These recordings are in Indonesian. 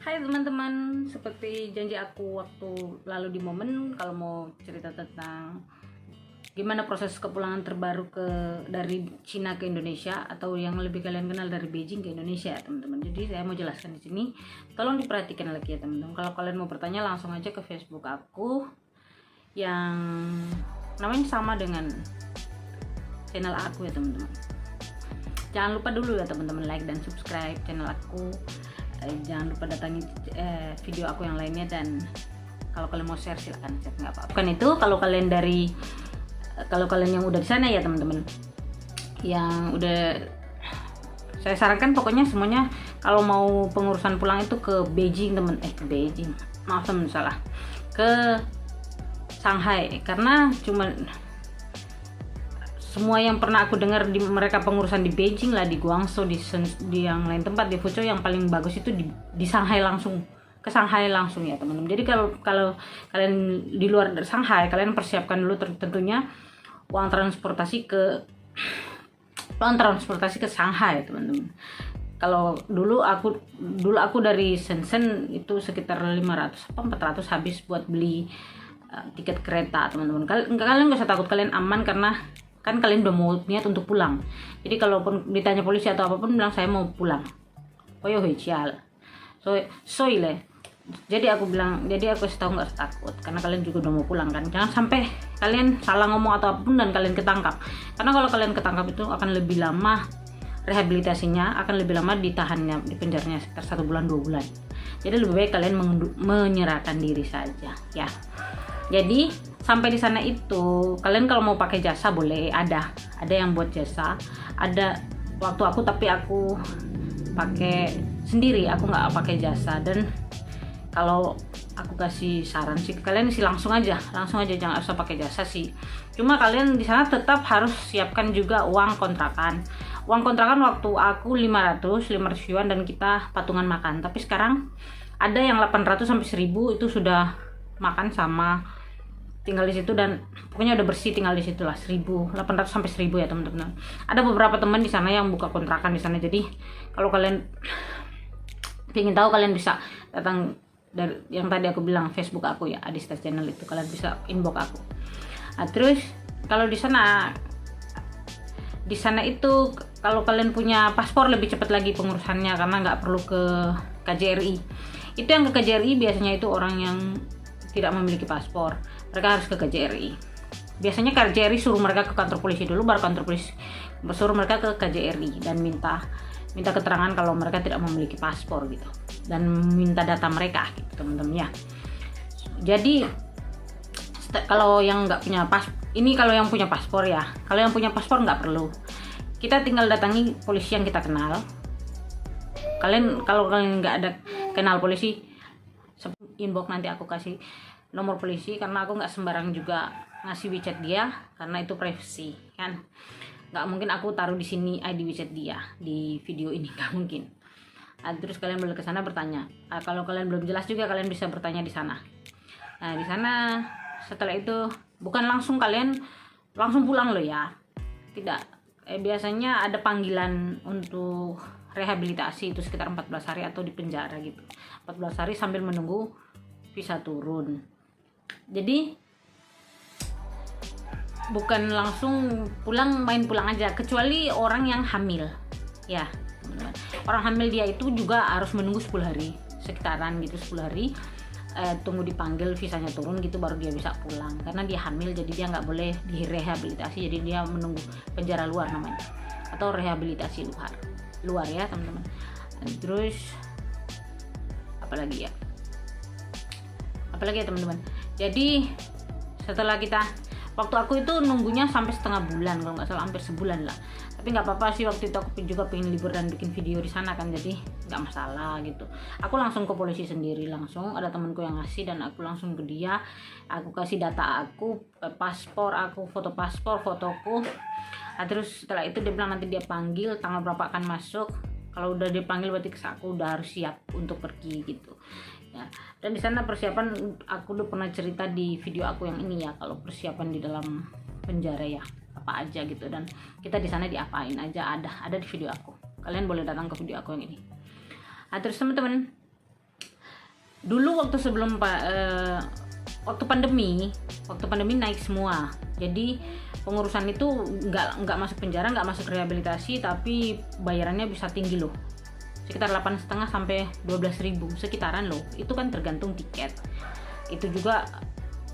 Hai teman-teman, seperti janji aku waktu lalu di momen, kalau mau cerita tentang gimana proses kepulangan terbaru dari Cina ke Indonesia, atau yang lebih kalian kenal dari Beijing ke Indonesia, teman-teman. Jadi saya mau jelaskan di sini, tolong diperhatikan lagi ya teman-teman. Kalau kalian mau bertanya, langsung aja ke Facebook aku yang namanya sama dengan channel aku ya teman-teman. Jangan lupa dulu ya teman-teman, like dan subscribe channel aku. Jangan lupa datangi video aku yang lainnya, dan kalau kalian mau share silahkan share, nggak apa-apa. Bukan itu kalau kalian yang udah di sana ya teman-teman, yang udah, saya sarankan pokoknya semuanya kalau mau pengurusan pulang itu ke Beijing ke Beijing, maaf teman, salah, ke Shanghai, karena cuman semua yang pernah aku dengar di mereka pengurusan di Beijing lah, di Guangzhou, di yang lain tempat, di Fuzhou, yang paling bagus itu di Shanghai langsung, ke Shanghai langsung ya teman-teman. Jadi kalau kalian di luar dari Shanghai, kalian persiapkan dulu tentunya uang transportasi ke Shanghai teman-teman. Kalau dulu aku dari Shenzhen itu sekitar 500 atau 400 habis buat beli tiket kereta teman-teman. Kalian nggak usah takut, kalian aman karena kan kalian udah mau niat untuk pulang. Jadi kalaupun ditanya polisi atau apapun, bilang saya mau pulang. Jadi aku kasih tahu nggak takut, karena kalian juga udah mau pulang kan. Jangan sampai kalian salah ngomong atau apapun dan kalian ketangkap. Karena kalau kalian ketangkap itu akan lebih lama rehabilitasinya, akan lebih lama ditahannya, di penjaranya sekitar 1 bulan 2 bulan. Jadi lebih baik kalian menyerahkan diri saja ya. Jadi sampai di sana itu kalian kalau mau pakai jasa boleh, ada yang buat jasa, ada waktu aku, tapi aku pakai sendiri, aku nggak pakai jasa. Dan kalau aku kasih saran sih kalian sih langsung aja, jangan usah pakai jasa sih. Cuma kalian di sana tetap harus siapkan juga uang kontrakan waktu aku 500 yuan, dan kita patungan makan. Tapi sekarang ada yang 800 sampai 1000 itu sudah makan sama tinggal di situ, dan pokoknya udah bersih tinggal di situ lah. 800 sampai 1000 ya teman-teman. Ada beberapa teman di sana yang buka kontrakan di sana. Jadi kalau kalian ingin tahu, kalian bisa datang dari yang tadi aku bilang, Facebook aku ya, Adista Channel itu, kalian bisa inbox aku. Nah, terus kalau di sana itu kalau kalian punya paspor lebih cepat lagi pengurusannya, karena nggak perlu ke KJRI. Itu yang ke KJRI biasanya itu orang yang tidak memiliki paspor, mereka harus ke KJRI. Biasanya KJRI suruh mereka ke kantor polisi dulu, baru kantor polisi suruh mereka ke KJRI dan minta keterangan kalau mereka tidak memiliki paspor gitu, dan minta data mereka gitu teman-teman ya. Jadi kalau yang nggak punya kalau yang punya paspor ya, kalau yang punya paspor nggak perlu, kita tinggal datangi polisi yang kita kenal. Kalau kalian nggak ada kenal polisi, inbox, nanti aku kasih nomor polisi, karena aku nggak sembarang juga ngasih WeChat dia, karena itu privacy kan. Nggak mungkin aku taruh di sini ID WeChat dia di video ini, nggak mungkin. Nah, terus kalian boleh ke sana bertanya. Kalau kalian belum jelas juga, kalian bisa bertanya di sana. Nah, di sana setelah itu bukan kalian langsung pulang loh ya, tidak. Biasanya ada panggilan untuk rehabilitasi, itu sekitar 14 hari atau di penjara gitu, 14 hari sambil menunggu visa turun. Jadi bukan langsung main pulang aja, kecuali orang yang hamil ya. Orang hamil dia itu juga harus menunggu 10 hari sekitaran gitu, 10 hari tunggu dipanggil visanya turun gitu, baru dia bisa pulang. Karena dia hamil, jadi dia nggak boleh direhabilitasi, jadi dia menunggu penjara luar namanya, atau rehabilitasi luar ya teman-teman. Terus apalagi ya teman-teman. Jadi setelah waktu aku itu nunggunya sampai setengah bulan, kalau nggak salah hampir sebulan lah. Tapi nggak apa-apa sih, waktu itu aku juga pengen libur dan bikin video di sana kan, jadi nggak masalah gitu. Aku langsung ke polisi sendiri, langsung ada temanku yang ngasih, dan aku langsung ke dia, aku kasih data aku, paspor aku, foto paspor, fotoku. Nah, terus setelah itu dia bilang nanti dia panggil tanggal berapa akan masuk. Kalau udah dipanggil berarti aku udah harus siap untuk pergi gitu ya. Dan di sana persiapan, aku udah pernah cerita di video aku yang ini ya, kalau persiapan di dalam penjara ya apa aja gitu, dan kita di sana diapain aja ada di video aku. Kalian boleh datang ke video aku yang ini. Nah, terus teman-teman, dulu waktu sebelum waktu pandemi naik semua. Jadi pengurusan itu nggak masuk penjara, nggak masuk rehabilitasi, tapi bayarannya bisa tinggi loh, sekitar 8,5 sampai 12.000 sekitaran loh. Itu kan tergantung tiket, itu juga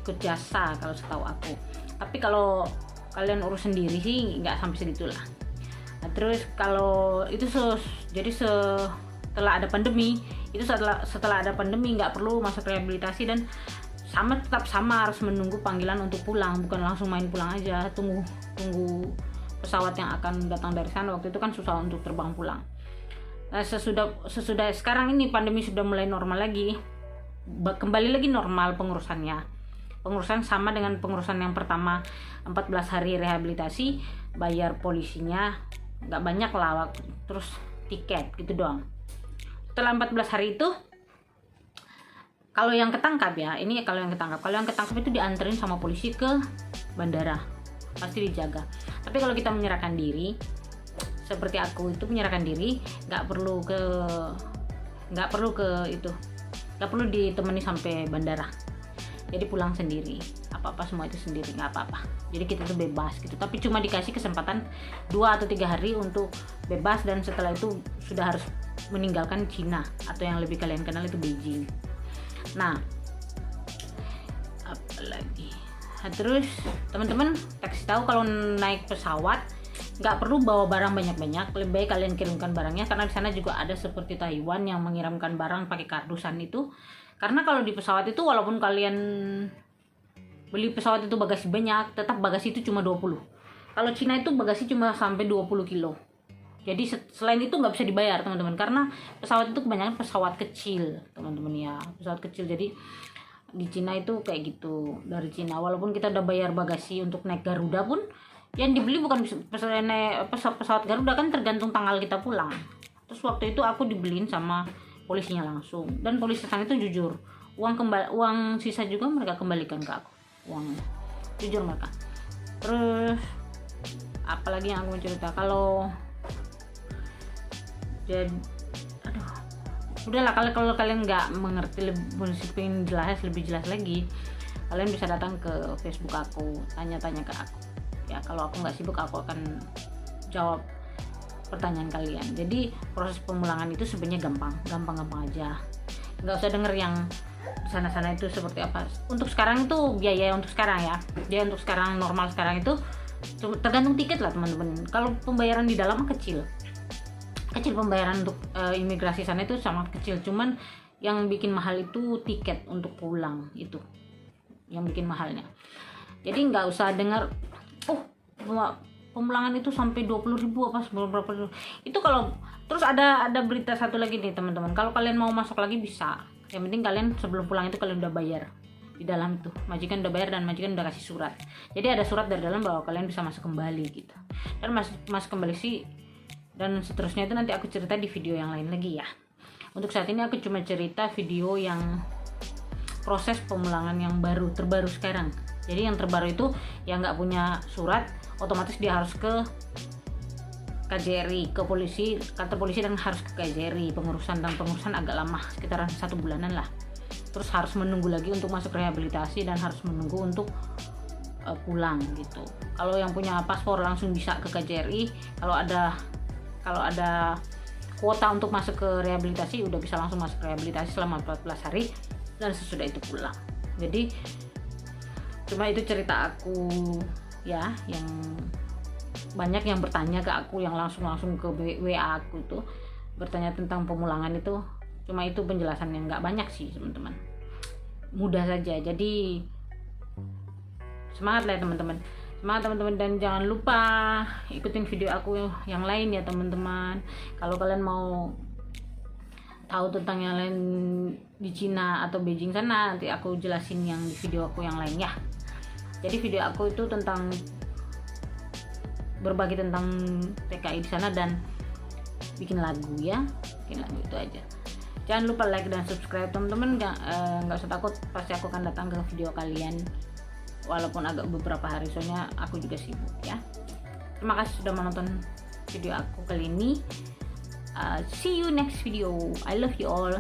ikut jasa kalau setahu aku. Tapi kalau kalian urus sendiri sih nggak sampai segitulah. Nah, terus kalau itu jadi setelah ada pandemi, itu setelah ada pandemi nggak perlu masuk rehabilitasi, dan tetap sama harus menunggu panggilan untuk pulang, bukan langsung main pulang aja, tunggu pesawat yang akan datang dari sana. Waktu itu kan susah untuk terbang pulang. Nah, sesudah sekarang ini pandemi sudah mulai normal lagi, kembali lagi normal pengurusan sama dengan pengurusan yang pertama, 14 hari rehabilitasi, bayar polisinya nggak banyak lah, terus tiket gitu doang. Setelah 14 hari itu, kalau yang ketangkap itu dianterin sama polisi ke bandara, pasti dijaga. Tapi kalau kita menyerahkan diri, seperti aku itu menyerahkan diri, nggak perlu ditemani sampai bandara. Jadi pulang sendiri, apa-apa semua itu sendiri, nggak apa-apa. Jadi kita tuh bebas gitu. Tapi cuma dikasih kesempatan 2 atau 3 hari untuk bebas, dan setelah itu sudah harus meninggalkan Cina, atau yang lebih kalian kenal itu Beijing. Nah, apalagi. Nah, terus teman-teman kasih tahu kalau naik pesawat nggak perlu bawa barang banyak-banyak, lebih baik kalian kirimkan barangnya, karena di sana juga ada seperti Taiwan yang mengirimkan barang pakai kardusan itu. Karena kalau di pesawat itu, walaupun kalian beli pesawat itu bagasi banyak, tetap bagasi itu cuma 20. Kalau Cina itu bagasi cuma sampai 20 kilo. Jadi selain itu nggak bisa dibayar teman-teman, karena pesawat itu kebanyakan pesawat kecil teman-teman ya, pesawat kecil. Jadi di Cina itu kayak gitu. Dari Cina walaupun kita udah bayar bagasi untuk naik Garuda pun, yang dibeli bukan pesawat Garuda, kan tergantung tanggal kita pulang. Terus waktu itu aku dibeliin sama polisinya langsung, dan polisi sana itu jujur, uang sisa juga mereka kembalikan ke aku, uangnya jujur mereka. Terus apalagi yang aku mau cerita, kalau jadi udahlah, kalau kalian nggak mengerti pengen lebih jelas lagi, kalian bisa datang ke Facebook aku, tanya-tanya ke aku ya. Kalau aku nggak sibuk, aku akan jawab pertanyaan kalian. Jadi proses pemulangan itu sebenarnya gampang aja, nggak usah denger yang sana itu seperti apa. Untuk sekarang itu biaya untuk sekarang normal sekarang itu tergantung tiket lah teman-teman. Kalau pembayaran di dalam kecil pembayaran untuk imigrasi sana itu sangat kecil. Cuman yang bikin mahal itu tiket untuk pulang, itu yang bikin mahalnya. Jadi nggak usah dengar pemulangan itu sampai 20.000 apa berapa. Itu kalau terus ada berita satu lagi nih teman-teman, kalau kalian mau masuk lagi bisa. Yang penting kalian sebelum pulang itu kalian udah bayar di dalam itu, majikan udah bayar dan majikan udah kasih surat. Jadi ada surat dari dalam bahwa kalian bisa masuk kembali gitu. Dan masuk kembali sih, dan seterusnya itu nanti aku cerita di video yang lain lagi ya. Untuk saat ini aku cuma cerita video yang proses pemulangan yang terbaru sekarang. Jadi yang terbaru itu yang nggak punya surat, otomatis dia harus ke KJRI, ke polisi, kantor polisi, dan harus ke KJRI. Pengurusan agak lama, sekitaran 1 bulanan lah. Terus harus menunggu lagi untuk masuk rehabilitasi, dan harus menunggu untuk pulang gitu. Kalau yang punya paspor langsung bisa ke KJRI. Kalau ada kuota untuk masuk ke rehabilitasi, udah bisa langsung masuk rehabilitasi selama 14 hari, dan sesudah itu pulang. Jadi cuma itu cerita aku ya, yang banyak yang bertanya ke aku, yang langsung ke WA aku tuh bertanya tentang pemulangan itu. Cuma itu penjelasan yang nggak banyak sih teman-teman, mudah saja. Jadi semangat lah teman-teman, dan jangan lupa ikutin video aku yang lain ya teman-teman. Kalau kalian mau tahu tentang yang lain di Cina atau Beijing sana, nanti aku jelasin yang di video aku yang lain ya. Jadi video aku itu tentang berbagi tentang TKI di sana dan bikin lagu ya, itu aja. Jangan lupa like dan subscribe teman-teman. Nggak usah takut, pasti aku akan datang ke video kalian walaupun agak beberapa hari, soalnya aku juga sibuk ya. Terima kasih sudah menonton video aku kali ini. See you next video. I love you all.